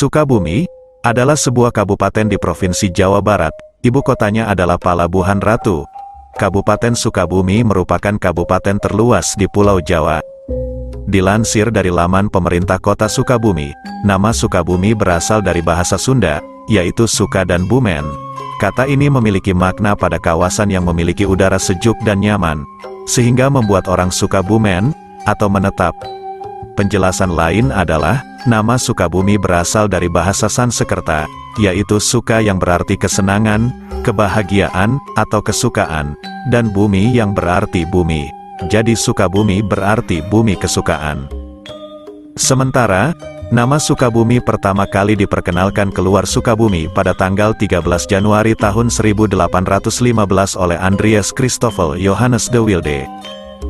Sukabumi adalah sebuah kabupaten di Provinsi Jawa Barat. Ibu kotanya adalah Palabuhan Ratu. Kabupaten Sukabumi merupakan kabupaten terluas di Pulau Jawa. Dilansir dari laman pemerintah kota Sukabumi, nama Sukabumi berasal dari bahasa Sunda, yaitu Suka dan Bumen. Kata ini memiliki makna pada kawasan yang memiliki udara sejuk dan nyaman, sehingga membuat orang suka Bumen, atau menetap. Penjelasan lain adalah, nama Sukabumi berasal dari bahasa Sansekerta, yaitu suka yang berarti kesenangan, kebahagiaan, atau kesukaan, dan bumi yang berarti bumi. Jadi Sukabumi berarti bumi kesukaan. Sementara, nama Sukabumi pertama kali diperkenalkan keluar Sukabumi pada tanggal 13 Januari tahun 1815 oleh Andries Christoffel Johannes de Wilde,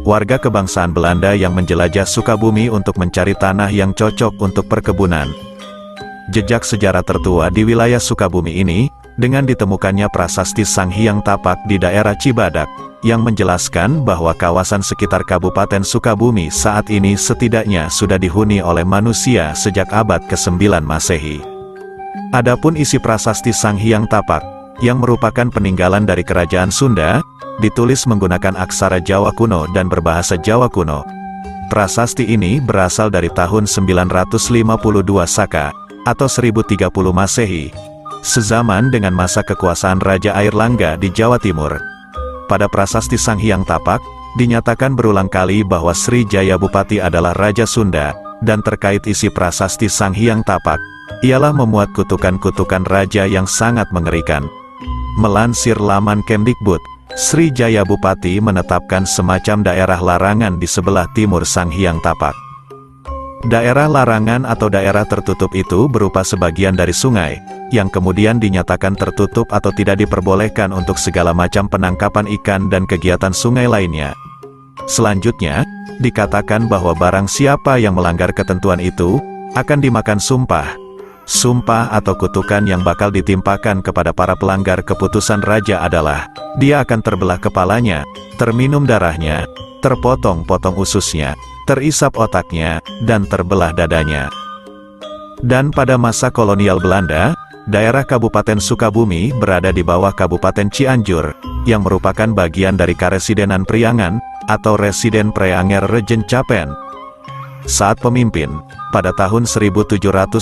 warga kebangsaan Belanda yang menjelajah Sukabumi untuk mencari tanah yang cocok untuk perkebunan. Jejak sejarah tertua di wilayah Sukabumi ini, dengan ditemukannya prasasti Sang Hyang Tapak di daerah Cibadak, yang menjelaskan bahwa kawasan sekitar Kabupaten Sukabumi saat ini setidaknya sudah dihuni oleh manusia sejak abad ke-9 Masehi. Adapun isi prasasti Sang Hyang Tapak, yang merupakan peninggalan dari Kerajaan Sunda, ditulis menggunakan aksara Jawa kuno dan berbahasa Jawa kuno. Prasasti ini berasal dari tahun 952 Saka, atau 1030 Masehi, sezaman dengan masa kekuasaan Raja Airlangga di Jawa Timur. Pada prasasti Sang Hyang Tapak, dinyatakan berulang kali bahwa Sri Jaya Bupati adalah Raja Sunda, dan terkait isi prasasti Sang Hyang Tapak, ialah memuat kutukan-kutukan raja yang sangat mengerikan. Melansir laman Kemdikbud, Sri Jaya Bupati menetapkan semacam daerah larangan di sebelah timur Sang Hyang Tapak. Daerah larangan atau daerah tertutup itu berupa sebagian dari sungai, yang kemudian dinyatakan tertutup atau tidak diperbolehkan untuk segala macam penangkapan ikan dan kegiatan sungai lainnya. Selanjutnya, dikatakan bahwa barang siapa yang melanggar ketentuan itu, akan dimakan sumpah. Sumpah atau kutukan yang bakal ditimpakan kepada para pelanggar keputusan raja adalah, dia akan terbelah kepalanya, terminum darahnya, terpotong-potong ususnya, terisap otaknya, dan terbelah dadanya. Dan pada masa kolonial Belanda, daerah Kabupaten Sukabumi berada di bawah Kabupaten Cianjur, yang merupakan bagian dari Karesidenan Priangan, atau Residen Preanger Regen Capen. Saat pemimpin, pada tahun 1776,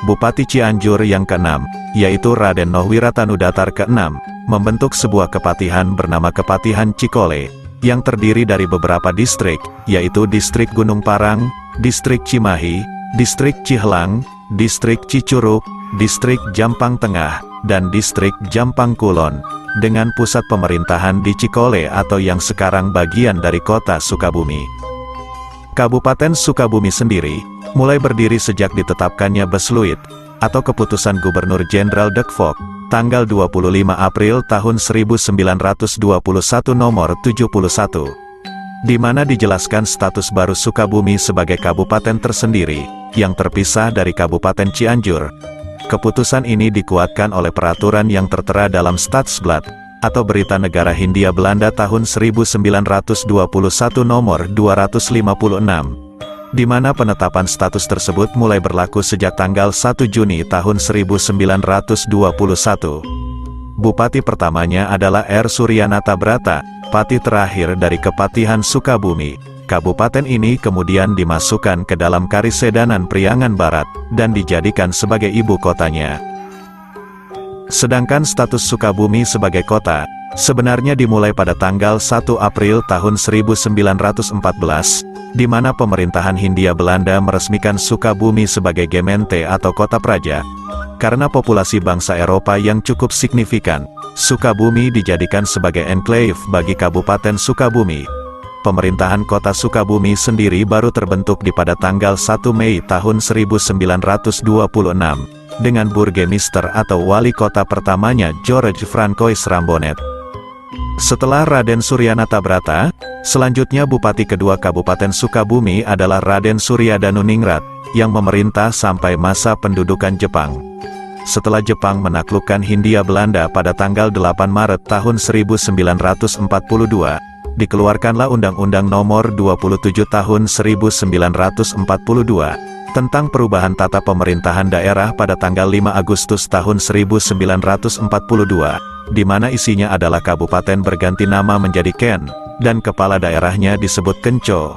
Bupati Cianjur yang ke-6, yaitu Raden Nohwiratanudatar ke-6, membentuk sebuah kepatihan bernama Kepatihan Cikole, yang terdiri dari beberapa distrik, yaitu Distrik Gunung Parang, Distrik Cimahi, Distrik Cihelang, Distrik Cicurug, Distrik Jampang Tengah, dan Distrik Jampang Kulon, dengan pusat pemerintahan di Cikole atau yang sekarang bagian dari kota Sukabumi. Kabupaten Sukabumi sendiri, mulai berdiri sejak ditetapkannya Besluit, atau Keputusan Gubernur Jenderal Dekvok, tanggal 25 April tahun 1921 nomor 71, di mana dijelaskan status baru Sukabumi sebagai kabupaten tersendiri, yang terpisah dari Kabupaten Cianjur. Keputusan ini dikuatkan oleh peraturan yang tertera dalam Stadsblad, atau Berita Negara Hindia Belanda tahun 1921 nomor 256, di mana penetapan status tersebut mulai berlaku sejak tanggal 1 Juni tahun 1921. Bupati pertamanya adalah R. Suryanata Brata, pati terakhir dari Kepatihan Sukabumi. Kabupaten ini kemudian dimasukkan ke dalam Karesidenan Priangan Barat, dan dijadikan sebagai ibu kotanya. Sedangkan status Sukabumi sebagai kota, sebenarnya dimulai pada tanggal 1 April tahun 1914, di mana pemerintahan Hindia Belanda meresmikan Sukabumi sebagai Gemeente atau kota praja. Karena populasi bangsa Eropa yang cukup signifikan, Sukabumi dijadikan sebagai enclave bagi Kabupaten Sukabumi. Pemerintahan kota Sukabumi sendiri baru terbentuk pada tanggal 1 Mei tahun 1926, dengan burgemister atau wali kota pertamanya George Francois Rambonet. Setelah Raden Suryanata Brata, selanjutnya Bupati kedua Kabupaten Sukabumi adalah Raden Suryadanuningrat, yang memerintah sampai masa pendudukan Jepang. Setelah Jepang menaklukkan Hindia Belanda pada tanggal 8 Maret tahun 1942, dikeluarkanlah Undang-Undang Nomor 27 Tahun 1942 tentang perubahan tata pemerintahan daerah pada tanggal 5 Agustus tahun 1942, di mana isinya adalah kabupaten berganti nama menjadi Ken, dan kepala daerahnya disebut Kenco.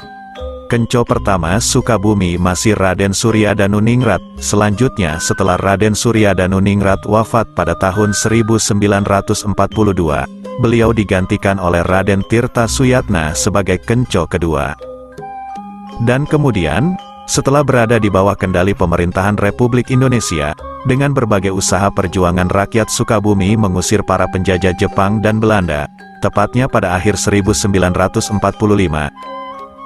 Kenco pertama Sukabumi masih Raden Suryadanuningrat. Selanjutnya setelah Raden Suryadanuningrat wafat pada tahun 1942, beliau digantikan oleh Raden Tirta Suyatna sebagai Kenco kedua. Dan kemudian, setelah berada di bawah kendali pemerintahan Republik Indonesia, dengan berbagai usaha perjuangan rakyat Sukabumi mengusir para penjajah Jepang dan Belanda, tepatnya pada akhir 1945,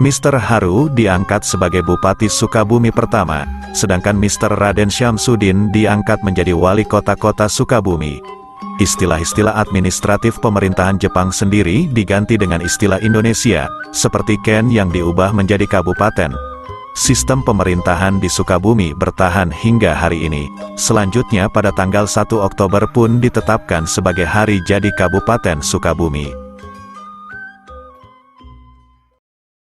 Mr. Haru diangkat sebagai Bupati Sukabumi pertama, sedangkan Mr. Raden Syamsuddin diangkat menjadi Wali Kota Sukabumi. Istilah-istilah administratif pemerintahan Jepang sendiri diganti dengan istilah Indonesia, seperti Ken yang diubah menjadi kabupaten. Sistem pemerintahan di Sukabumi bertahan hingga hari ini. Selanjutnya pada tanggal 1 Oktober pun ditetapkan sebagai hari jadi Kabupaten Sukabumi.